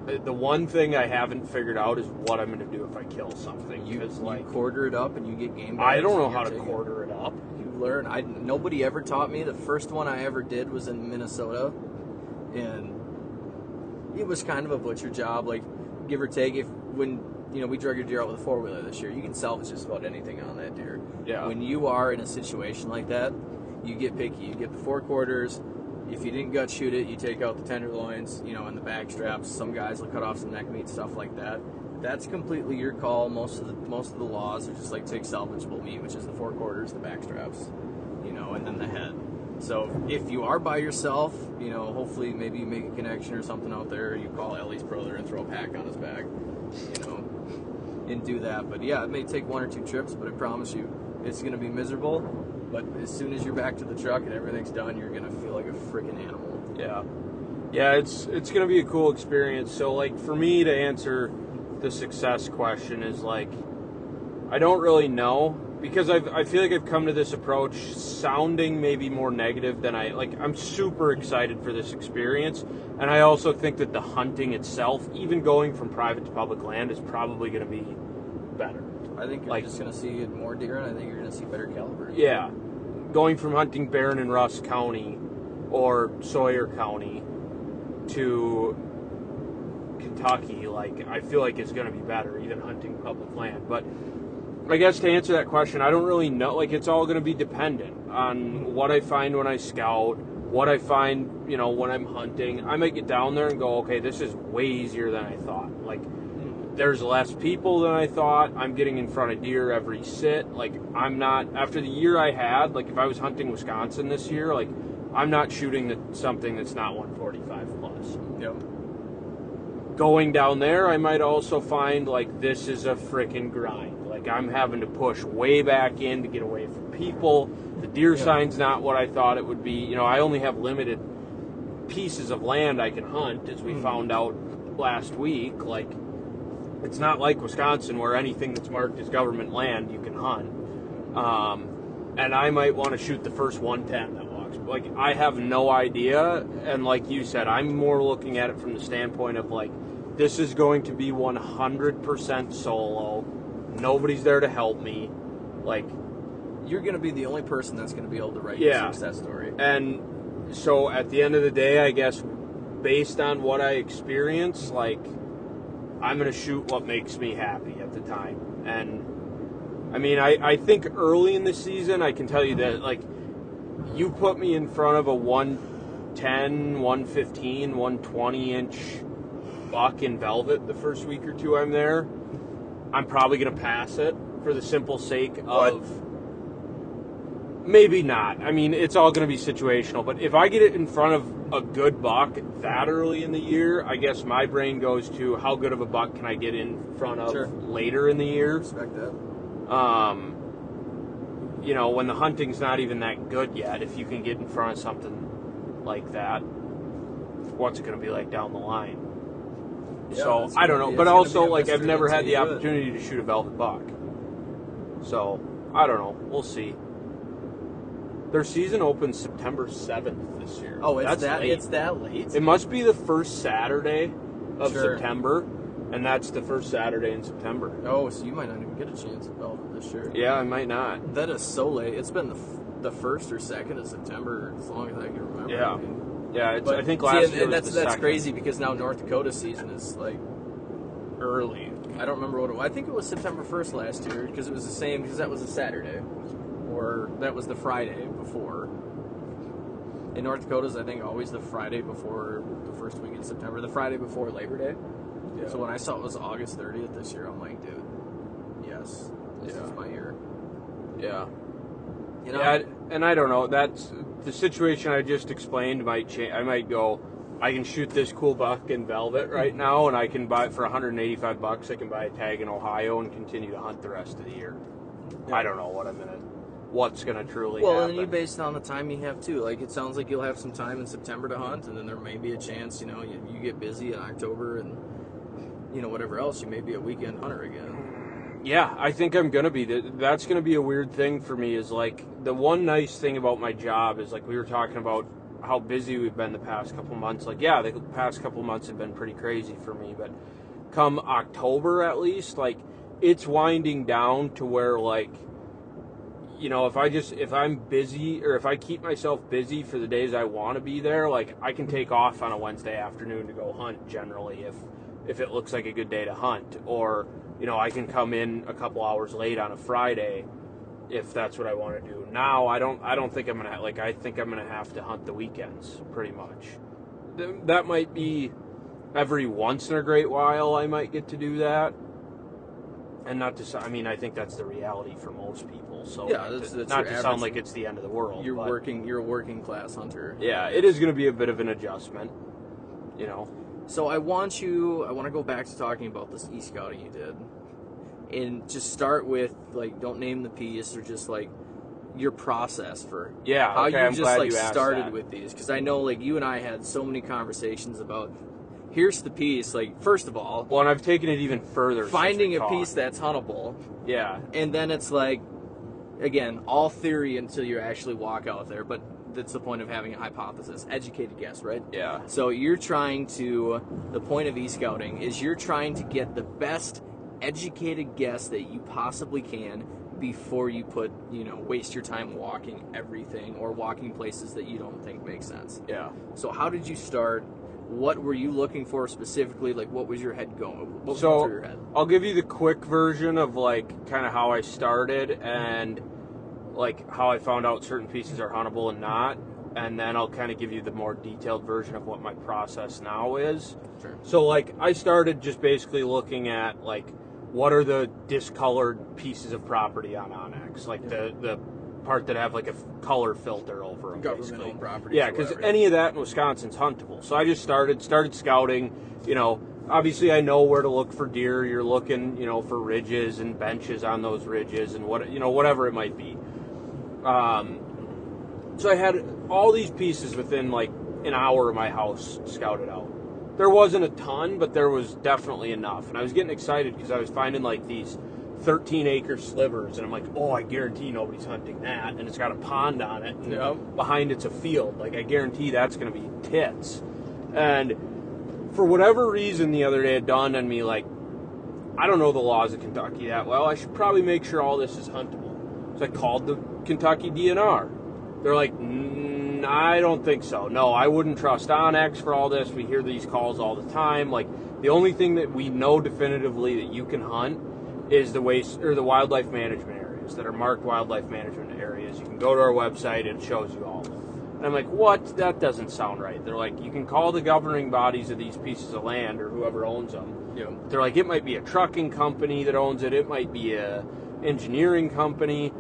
[SPEAKER 2] the one thing I haven't figured out is what I'm gonna do if I kill something.
[SPEAKER 1] You quarter it up and you get game bags.
[SPEAKER 2] I don't know how to quarter it up.
[SPEAKER 1] You learn. Nobody ever taught me. The first one I ever did was in Minnesota, and it was kind of a butcher job, like, give or take. When we drug your deer out with a 4-wheeler this year, you can salvage just about anything on that deer.
[SPEAKER 2] Yeah.
[SPEAKER 1] When you are in a situation like that, you get picky. You get the 4 quarters. If you didn't gut shoot it, you take out the tenderloins, and the back straps. Some guys will cut off some neck meat, stuff like that. That's completely your call. Most of the laws are just like, take salvageable meat, which is the 4 quarters, the back straps, and then the head. So if you are by yourself, hopefully maybe you make a connection or something out there. You call Ellie's brother and throw a pack on his back, and do that. But yeah, it may take 1 or 2 trips, but I promise you, it's going to be miserable. But as soon as you're back to the truck and everything's done, you're going to feel like a freaking animal.
[SPEAKER 2] Yeah. Yeah, it's going to be a cool experience. So, like, for me to answer the success question is, like, I don't really know, because I feel like I've come to this approach sounding maybe more negative than I'm super excited for this experience, and I also think that the hunting itself, even going from private to public land, is probably going to be better.
[SPEAKER 1] I think you're just going to see more deer, and I think you're going to see better caliber.
[SPEAKER 2] Yeah. Going from hunting Barron and Russ County or Sawyer County to Kentucky, I feel like it's going to be better, even hunting public land. But I guess to answer that question, I don't really know. It's all going to be dependent on what I find when I scout, what I find, when I'm hunting. I might get down there and go, okay, this is way easier than I thought. there's less people than I thought. I'm getting in front of deer every sit. Like, I'm not, after the year I had, like, if I was hunting Wisconsin this year, like, I'm not shooting something that's not 145 plus.
[SPEAKER 1] Yep.
[SPEAKER 2] Going down there, I might also find, like, this is a freaking grind. Like, I'm having to push way back in to get away from people. The deer sign's not what I thought it would be. You know, I only have limited pieces of land I can hunt, as we found out last week. Like, it's not like Wisconsin where anything that's marked as government land you can hunt. And I might want to shoot the first 110 that walks. Like, I have no idea. And like you said, I'm more looking at it from the standpoint of, like, this is going to be 100% solo. Nobody's there to help me. Like,
[SPEAKER 1] you're going to be the only person that's going to be able to write your success story.
[SPEAKER 2] And so at the end of the day, I guess, based on what I experience, like, I'm going to shoot what makes me happy at the time. And, I mean, I think early in the season, I can tell you that, like, you put me in front of a 110, 115, 120-inch buck in velvet the first week or two I'm there, I'm probably going to pass it for the simple sake of... Maybe not. I mean, it's all going to be situational. But if I get it in front of a good buck that early in the year, I guess my brain goes to how good of a buck can I get in front of later in the year.
[SPEAKER 1] Respect that.
[SPEAKER 2] You know, when the hunting's not even that good yet, if you can get in front of something like that, what's it going to be like down the line? Yeah, so, I don't know. But also, like, I've never had the opportunity to shoot a velvet buck. So, I don't know. We'll see. Their season opens September 7th this year.
[SPEAKER 1] Oh, it's that late?
[SPEAKER 2] It must be the first Saturday of September, and that's the first Saturday in September.
[SPEAKER 1] Oh, so you might not even get a chance at velvet this year.
[SPEAKER 2] Yeah, I might not.
[SPEAKER 1] That is so late. It's been the 1st or 2nd of September as long as I can remember.
[SPEAKER 2] Yeah.
[SPEAKER 1] I mean,
[SPEAKER 2] yeah, I think last year was the
[SPEAKER 1] that's
[SPEAKER 2] 2nd.
[SPEAKER 1] crazy because now North Dakota season is, like, early. I don't remember what it was. I think it was September 1st last year because it was the same, because that was a Saturday. Or that was the Friday before. In North Dakota's, I think, always the Friday before the first week in September. The Friday before Labor Day. Yeah. So when I saw it was August 30th this year, I'm like, dude, yes, this is my year.
[SPEAKER 2] Yeah.
[SPEAKER 1] You know?
[SPEAKER 2] Yeah, and I don't know. That's the situation I just explained might change. I might go, I can shoot this cool buck in velvet right now, and I can buy it for $185. I can buy a tag in Ohio and continue to hunt the rest of the year. Yeah. I don't know what's gonna truly happen.
[SPEAKER 1] Well, and you based on the time you have too. Like, it sounds like you'll have some time in September to hunt, and then there may be a chance, you know, you get busy in October, and you know, whatever else, you may be a weekend hunter again.
[SPEAKER 2] Yeah, I think I'm gonna be. That's gonna be a weird thing for me. Is like the one nice thing about my job is, like, we were talking about how busy we've been the past couple months. Like, yeah, the past couple months have been pretty crazy for me, but come October at least, like, it's winding down to where, like, you know, if I'm busy, or if I keep myself busy for the days I want to be there, like, I can take off on a Wednesday afternoon to go hunt generally if it looks like a good day to hunt. Or, you know, I can come in a couple hours late on a Friday if that's what I want to do. Now, I don't think I'm going to, like, I think I'm going to have to hunt the weekends pretty much. That might be every once in a great while I might get to do that. And not to, I mean, I think that's the reality for most people. So
[SPEAKER 1] yeah, that's
[SPEAKER 2] not to sound like it's the end of the world.
[SPEAKER 1] You're a working class hunter.
[SPEAKER 2] Yeah, it is going to be a bit of an adjustment, you know.
[SPEAKER 1] So I want to go back to talking about this e-scouting you did, and just start with, like, don't name the piece, or just, like, your process for how you just, like, started with these, because I know, like, you and I had so many conversations about. Here's the piece, like, first of all...
[SPEAKER 2] Well, and I've taken it even further.
[SPEAKER 1] Finding a piece that's huntable.
[SPEAKER 2] Yeah.
[SPEAKER 1] And then it's like, again, all theory until you actually walk out there, but that's the point of having a hypothesis. Educated guess, right?
[SPEAKER 2] Yeah.
[SPEAKER 1] So you're trying to... The point of e-scouting is you're trying to get the best educated guess that you possibly can before you waste your time walking everything or walking places that you don't think make sense.
[SPEAKER 2] Yeah.
[SPEAKER 1] So how did you start... What were you looking for specifically? Like, what was your head going? What was
[SPEAKER 2] going
[SPEAKER 1] through your head?
[SPEAKER 2] I'll give you the quick version of, like, kind of how I started and, like, how I found out certain pieces are huntable and not. and then I'll kind of give you the more detailed version of what my process now is.
[SPEAKER 1] Sure.
[SPEAKER 2] So, like, I started just basically looking at, like, what are the discolored pieces of property on Onyx, like the part that have like a color filter over them.
[SPEAKER 1] Government-owned property.
[SPEAKER 2] Yeah, because any of that in Wisconsin's huntable. So I just started scouting. You know, obviously I know where to look for deer. You're looking, you know, for ridges and benches on those ridges and whatever it might be. So I had all these pieces within like an hour of my house scouted out. There wasn't a ton, but there was definitely enough. And I was getting excited because I was finding like these 13-acre slivers, and I'm like, oh, I guarantee nobody's hunting that. And it's got a pond on it, and behind it's a field. Like, I guarantee that's going to be tits. And for whatever reason, the other day it dawned on me, like, I don't know the laws of Kentucky that well. I should probably make sure all this is huntable. So I called the Kentucky DNR. They're like, I don't think so. No, I wouldn't trust Onyx for all this. We hear these calls all the time. Like, the only thing that we know definitively that you can hunt is the wildlife management areas that are marked wildlife management areas. You can go to our website and it shows you all of them. And I'm like, what? That doesn't sound right. They're like, you can call the governing bodies of these pieces of land or whoever owns them.
[SPEAKER 1] Yeah.
[SPEAKER 2] They're like, it might be a trucking company that owns it. It might be a engineering company.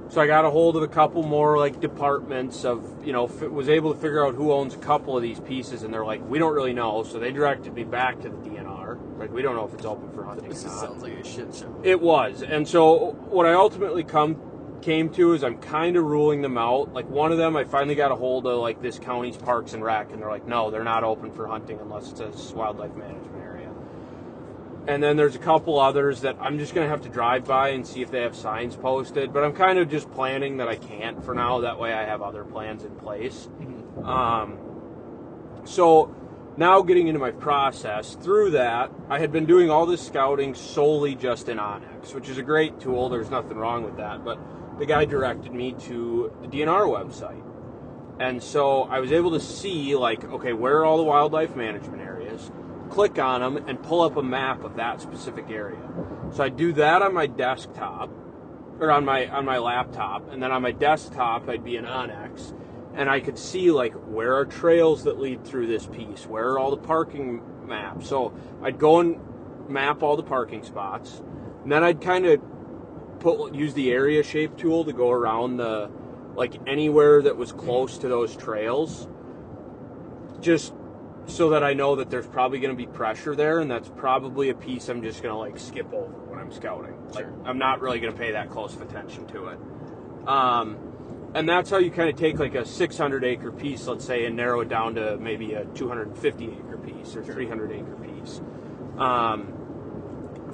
[SPEAKER 2] So I got a hold of a couple more like departments of, you know, was able to figure out who owns a couple of these pieces, and they're like, we don't really know. So they directed me back to the DNR. Like, we don't know if it's open for hunting.
[SPEAKER 1] This sounds like a shit show.
[SPEAKER 2] It was. And so what I ultimately came to is I'm kind of ruling them out. Like, one of them, I finally got a hold of like this county's Parks and Rec, and they're like, no, they're not open for hunting unless it's a wildlife management area. And then there's a couple others that I'm just going to have to drive by and see if they have signs posted. But I'm kind of just planning that I can't for now. That way I have other plans in place. So now getting into my process, through that, I had been doing all this scouting solely just in Onyx, which is a great tool. There's nothing wrong with that. But the guy directed me to the DNR website. And so I was able to see, like, okay, where are all the wildlife management areas? Click on them and pull up a map of that specific area. So I do that on my desktop or on my laptop, and then on my desktop I'd be in Onyx, and I could see like where are trails that lead through this piece, where are all the parking maps. So I'd go and map all the parking spots, and then I'd kind of use the area shape tool to go around the like anywhere that was close to those trails, just so that I know that there's probably going to be pressure there, and that's probably a piece I'm just going to like skip over when I'm scouting. Like, I'm not really going to pay that close of attention to it. And that's how you kind of take like a 600-acre piece, let's say, and narrow it down to maybe a 250-acre piece or 300-acre piece.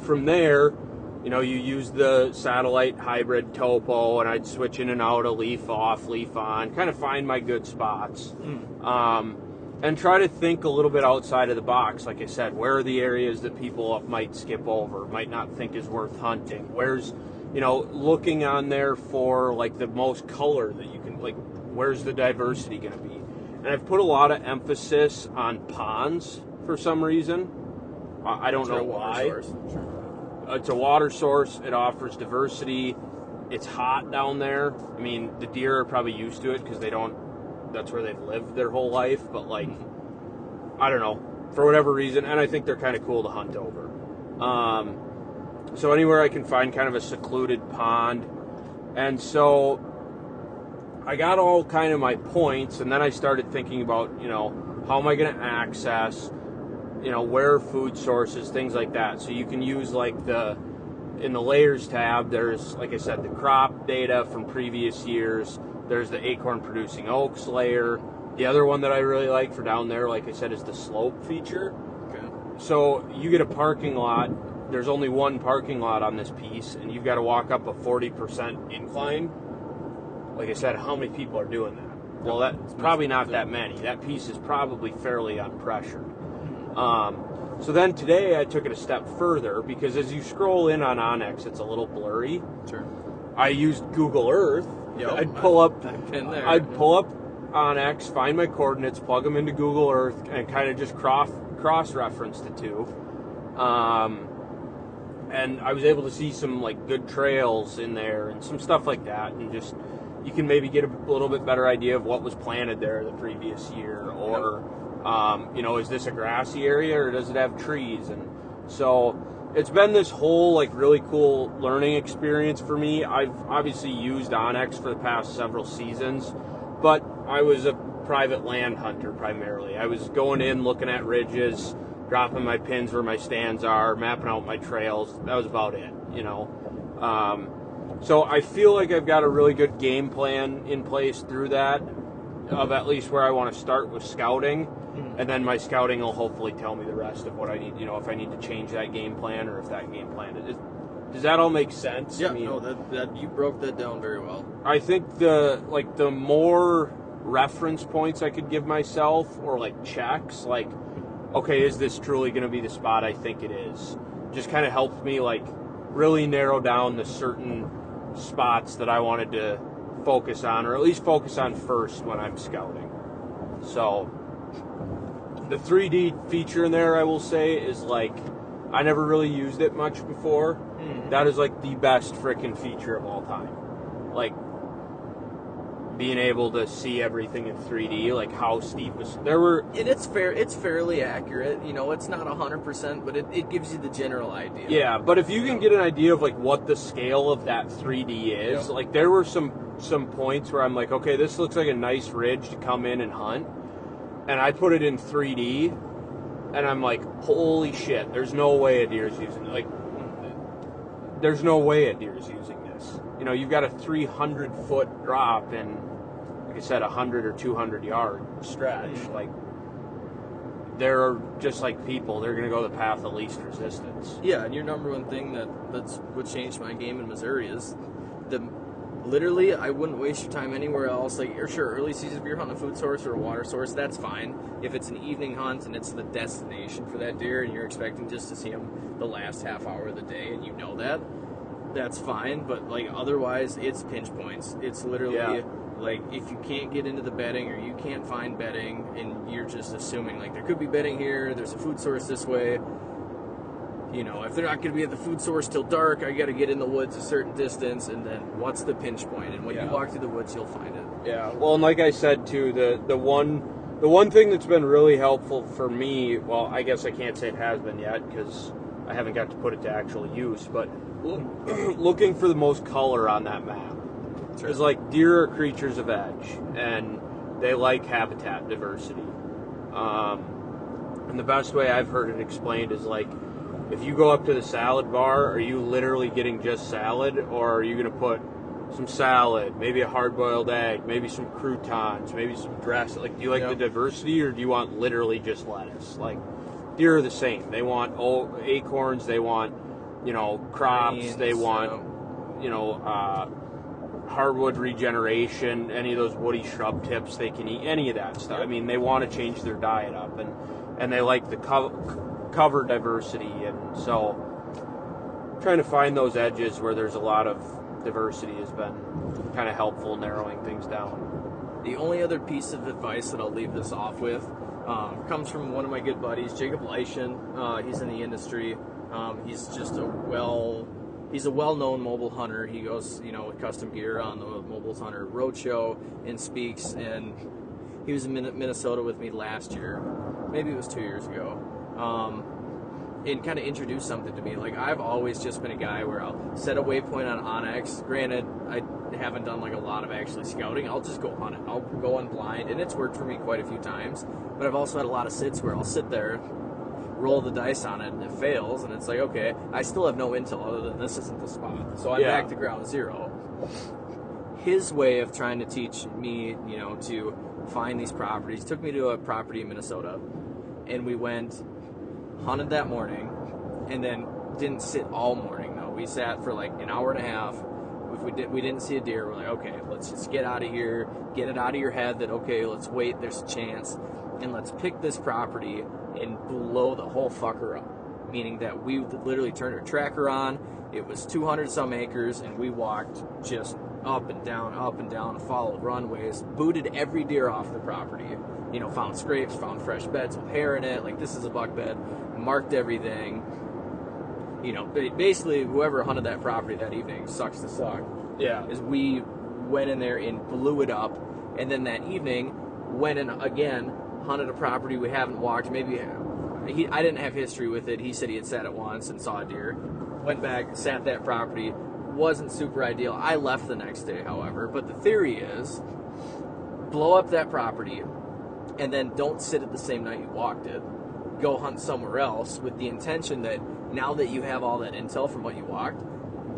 [SPEAKER 2] From there, you know, you use the satellite hybrid topo, and I'd switch in and out, a leaf off, leaf on, kind of find my good spots. And try to think a little bit outside of the box. Like I said, where are the areas that people might skip over, might not think is worth hunting? Where's, you know, looking on there for like the most color that you can, like, where's the diversity going to be? And I've put a lot of emphasis on ponds for some reason. I don't know why. It's a water source. It offers diversity. It's hot down there. I mean, the deer are probably used to it because that's where they've lived their whole life, but like, I don't know, for whatever reason, and I think they're kind of cool to hunt over. So anywhere I can find kind of a secluded pond, and so I got all kind of my points, and then I started thinking about, you know, how am I going to access, you know, where are food sources, things like that. So you can use like in the layers tab, there's, like I said, the crop data from previous years. There's the acorn producing oaks layer. The other one that I really like for down there, like I said, is the slope feature. Okay. So you get a parking lot. There's only one parking lot on this piece, and you've got to walk up a 40% incline. Like I said, how many people are doing that? Well, that's probably not that many. That piece is probably fairly unpressured. So then today I took it a step further, because as you scroll in on Onyx, it's a little blurry. Sure. I used Google Earth.
[SPEAKER 1] Yep,
[SPEAKER 2] I'd pull up Onyx, find my coordinates, plug them into Google Earth, and kind of just cross-reference the two. And I was able to see some like good trails in there and some stuff like that, and just, you can maybe get a little bit better idea of what was planted there the previous year, or is this a grassy area or does it have trees? And so it's been this whole like really cool learning experience for me. I've obviously used Onyx for the past several seasons, but I was a private land hunter primarily. I was going in, looking at ridges, dropping my pins where my stands are, mapping out my trails. That was about it, So I feel like I've got a really good game plan in place through that, of at least where I want to start with scouting. And then my scouting will hopefully tell me the rest of what I need, if I need to change that game plan or if that game plan is. Does that all make sense?
[SPEAKER 1] Yeah, that you broke that down very well.
[SPEAKER 2] I think the more reference points I could give myself, or like checks, like, okay, is this truly going to be the spot I think it is? Just kind of helped me like really narrow down the certain spots that I wanted to focus on, or at least focus on first when I'm scouting. So the 3D feature in there, I will say, is like, I never really used it much before. That is like the best freaking feature of all time. Like, being able to see everything in 3D, like how steep was
[SPEAKER 1] and it's fairly accurate. It's not 100%, but it gives you the general idea.
[SPEAKER 2] Yeah, but if you can get an idea of like what the scale of that 3D is, like there were some points where I'm like, okay, this looks like a nice ridge to come in and hunt, and I put it in 3D, and I'm like, holy shit, there's no way a deer is using this. You've got a 300-foot drop in, like I said, 100 or 200-yard stretch. Like, they're just like people. They're going to go the path of least resistance.
[SPEAKER 1] Yeah, and your number one thing that's what changed my game in Missouri is literally, I wouldn't waste your time anywhere else. Like, sure, early season, if you're hunting a food source or a water source, that's fine. If it's an evening hunt and it's the destination for that deer and you're expecting just to see him the last half hour of the day and you know that, that's fine. But, like, otherwise, it's pinch points. It's literally, like, if you can't get into the bedding or you can't find bedding and you're just assuming, like, there could be bedding here, there's a food source this way. If they're not going to be at the food source till dark, I got to get in the woods a certain distance, and then what's the pinch point? And when you walk through the woods, you'll find it.
[SPEAKER 2] Yeah. Well, and like I said too, the one thing that's been really helpful for me, well, I guess I can't say it has been yet because I haven't got to put it to actual use, but looking for the most color on that map.
[SPEAKER 1] Sure.
[SPEAKER 2] Is like, deer are creatures of edge, and they like habitat diversity. And the best way I've heard it explained is like, if you go up to the salad bar, are you literally getting just salad, or are you going to put some salad, maybe a hard-boiled egg, maybe some croutons, maybe some dressing? Like, do you like the diversity, or do you want literally just lettuce? Like, deer are the same. They want acorns, they want, crops, greens, they want, hardwood regeneration, any of those woody shrub tips they can eat, any of that stuff. I mean, they want to change their diet up, and they like the cover diversity, and so trying to find those edges where there's a lot of diversity has been kind of helpful narrowing things down.
[SPEAKER 1] The only other piece of advice that I'll leave this off with comes from one of my good buddies, Jacob Leishan. He's in the industry. He's just a well-known mobile hunter. He goes, with custom gear on the Mobile Hunter Roadshow and speaks, and he was in Minnesota with me last year. Maybe it was 2 years ago. And kind of introduced something to me. Like, I've always just been a guy where I'll set a waypoint on Onyx. Granted, I haven't done like a lot of actually scouting. I'll just go hunt it. I'll go in blind, and it's worked for me quite a few times. But I've also had a lot of sits where I'll sit there, roll the dice on it, and it fails, and it's like, okay, I still have no intel other than this isn't the spot. So I'm back to ground zero. His way of trying to teach me, to find these properties, took me to a property in Minnesota, and we went, hunted that morning, and then didn't sit all morning though. We sat for like an hour and a half. If we didn't see a deer, we're like, okay, let's just get out of here, get it out of your head that, okay, let's wait, there's a chance, and let's pick this property and blow the whole fucker up. Meaning that we literally turned our tracker on, it was 200 some acres, and we walked just up and down, followed runways, booted every deer off the property. Found scrapes, found fresh beds with hair in it, like this is a buck bed, marked everything. Basically whoever hunted that property that evening sucks to suck.
[SPEAKER 2] Yeah.
[SPEAKER 1] Is we went in there and blew it up. And then that evening, went in again, hunted a property we haven't walked. Maybe I didn't have history with it. He said he had sat it once and saw a deer. Went back, sat that property. Wasn't super ideal. I left the next day, however. But the theory is, blow up that property, and then don't sit it the same night you walked it. Go hunt somewhere else with the intention that now that you have all that intel from what you walked,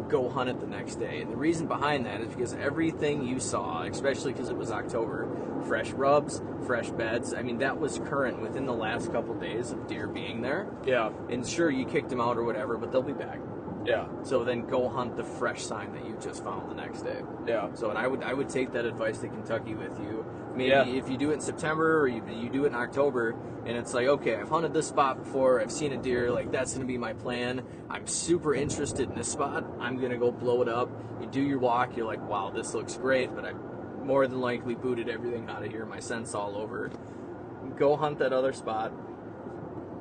[SPEAKER 1] go hunt it the next day. And the reason behind that is because everything you saw, especially because it was October, fresh rubs, fresh beds, I mean, that was current within the last couple days of deer being there.
[SPEAKER 2] Yeah.
[SPEAKER 1] And sure, you kicked them out or whatever, but they'll be back.
[SPEAKER 2] Yeah.
[SPEAKER 1] So then go hunt the fresh sign that you just found the next day.
[SPEAKER 2] Yeah.
[SPEAKER 1] So, and I would take that advice to Kentucky with you. Maybe if you do it in September or you do it in October, and it's like, okay, I've hunted this spot before, I've seen a deer, like that's going to be my plan. I'm super interested in this spot. I'm going to go blow it up. You do your walk, you're like, wow, this looks great, but I more than likely booted everything out of here, my scent's all over. Go hunt that other spot.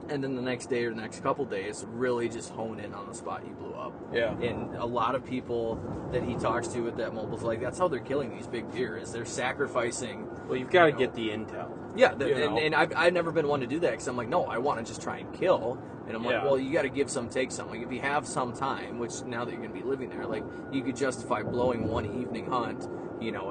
[SPEAKER 1] And then the next day or the next couple days, really just hone in on the spot you blew up.
[SPEAKER 2] Yeah.
[SPEAKER 1] And a lot of people that he talks to at that mobile's like, that's how they're killing these big deer, is they're sacrificing.
[SPEAKER 2] Well, you've got to get the intel.
[SPEAKER 1] Yeah, and I've never been one to do that because I'm like, no, I want to just try and kill. And I'm like, well, you got to give some, take some. Like, if you have some time, which now that you're going to be living there, like, you could justify blowing one evening hunt,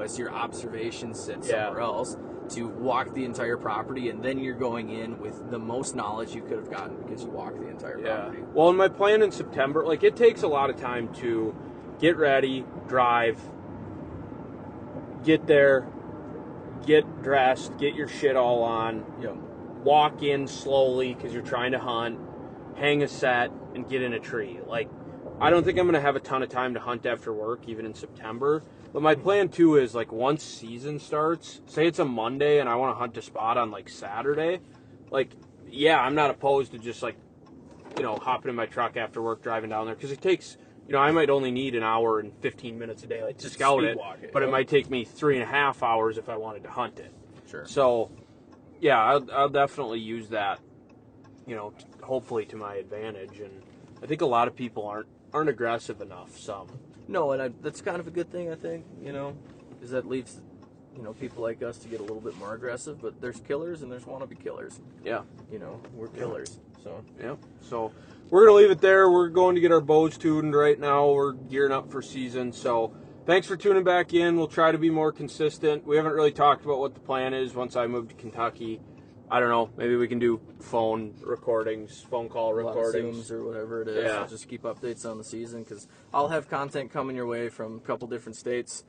[SPEAKER 1] as your observation sit somewhere else, to walk the entire property, and then you're going in with the most knowledge you could have gotten because you walked the entire property.
[SPEAKER 2] Well, in my plan in September, like, it takes a lot of time to get ready, drive, get there, get dressed, get your shit all on, walk in slowly because you're trying to hunt, hang a set, and get in a tree. Like, I don't think I'm going to have a ton of time to hunt after work, even in September. But my plan, too, is, like, once season starts, say it's a Monday and I want to hunt a spot on, like, Saturday, like, I'm not opposed to just, like, hopping in my truck after work, driving down there. Because it takes, I might only need an hour and 15 minutes a day, like, to scout it. But it might take me 3.5 hours if I wanted to hunt it.
[SPEAKER 1] Sure.
[SPEAKER 2] So, I'll definitely use that, hopefully to my advantage. And I think a lot of people aren't aggressive enough, some.
[SPEAKER 1] No, and that's kind of a good thing, I think, because that leaves, people like us to get a little bit more aggressive, but there's killers and there's wannabe killers.
[SPEAKER 2] Yeah.
[SPEAKER 1] We're killers, so.
[SPEAKER 2] Yeah, so we're going to leave it there. We're going to get our bows tuned right now. We're gearing up for season, so thanks for tuning back in. We'll try to be more consistent. We haven't really talked about what the plan is once I move to Kentucky. I don't know. Maybe we can do phone call recordings.
[SPEAKER 1] Zooms or whatever it is.
[SPEAKER 2] Yeah.
[SPEAKER 1] I'll just keep updates on the season because I'll have content coming your way from a couple different states.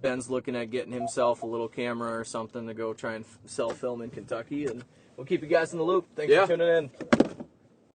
[SPEAKER 1] Ben's looking at getting himself a little camera or something to go try and sell film in Kentucky, and we'll keep you guys in the loop. Thanks for tuning in.